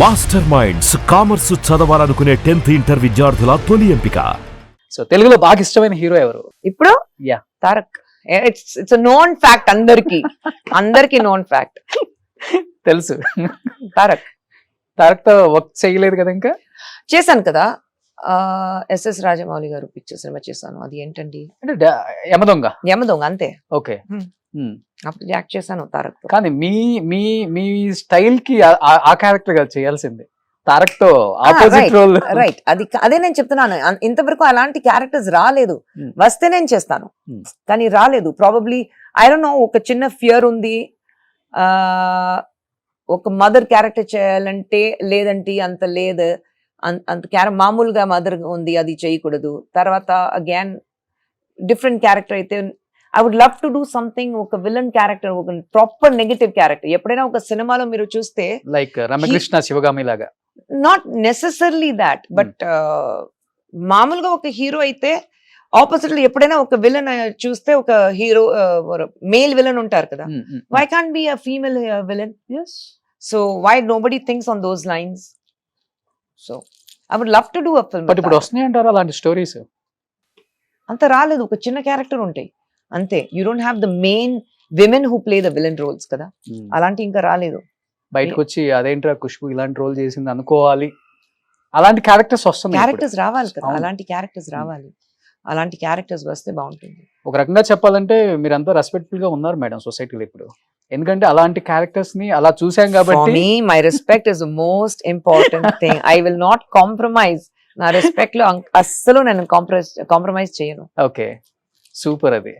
Master minds commerce చదవాలనుకునే 10th inter విద్యార్థుల తొలి ఎంపిక. సో తెలుగులో బాగా ఇష్టమైన హీరో ఎవరు? ఇప్పుడు Yeah. Tarak. It's known fact, అందరికి నోన్ ఫ్యాక్ట్. తెలుసు. తారక్ తారక్ తో వర్క్ చేయలేదు కదా ఇంకా? చేశాను కదా, ఎస్ఎస్ రాజమౌళి గారు పిక్చర్ సినిమా చేశాను. అది ఏంటండి, అంటే యమదొంగ. యమదొంగ, అంతే. ఓకే. అప్పుడు యాక్ట్ చేశాను తారక్ తో. కానీ మీ మీ మీ స్టైల్ కి ఆ క్యారెక్టర్ కదా చేయాల్సింది. తారక్ తో ఆపోజిట్ రోల్. రైట్, అదే నేను చెప్తున్నాను. ఇంతవరకు అలాంటి క్యారెక్టర్స్ రాలేదు. వస్తే నేను చేస్తాను, కానీ రాలేదు. ప్రాబబ్లీ ఐ డోంట్ నో, ఒక చిన్న ఫియర్ ఉంది. ఒక మదర్ క్యారెక్టర్ చేయాలంటే లేదంటే అంత లేదు, అంత మామూలుగా మదర్ ఉంది, అది చేయకూడదు. తర్వాత అగైన్ డిఫరెంట్ క్యారెక్టర్ అయితే I would love to do something, ఒక విలన్ క్యారెక్టర్, ఒక ప్రాపర్ నెగటివ్ క్యారెక్టర్. ఎప్పుడైనా ఒక సినిమాలో మీరు చూస్తే లైక్ రమకృష్ణ శివగామి లాగా, నాట్ నెసెసర్లీ దాట్, బట్ మామూలుగా ఒక హీరో అయితే ఆపోజిట్ లో ఎప్పుడైనా ఒక విలన్ చూస్తే, ఒక హీరో మేల్ విలన్ ఉంటారు కదా, why can't be a female villain? So why nobody thinks on those lines? So I would love to do a film. But ఇప్పుడు వస్తున్నాయి అంటారు అలాంటి స్టోరీస్? అంత రాలేదు, ఒక చిన్న క్యారెక్టర్ ఉంటాయి అంతే. You don't have the main women who play the villain roles కదా, అలాంటి ఇంకా రాలేదు. బయటకు వచ్చి అదేంట్రా ఖుష్బు ఇలాంటి రోల్ చేసింది అనుకోవాలి, అలాంటి క్యారెక్టర్స్ వస్తున్నాయి. క్యారెక్టర్స్ రావాలి కదా, అవును. అలాంటి క్యారెక్టర్స్ రావాలి. అలాంటి క్యారెక్టర్స్ వస్తే బాగుంటుంది. ఒక రకంగా చెప్పాలంటే మీరంతా రెస్పెక్ట్ఫుల్ గా ఉన్నారు మేడం సొసైటీలో ఇప్పుడు. ఎందుకంటే అలాంటి క్యారెక్టర్స్ ని అలా చూసాం For కాబట్టి. me, my respect is the most important thing. I will not compromise. నా రెస్పెక్ట్ లో అస్సలు నేను కాంప్రమైజ్ చేయను. ఓకే, సూపర్ అది.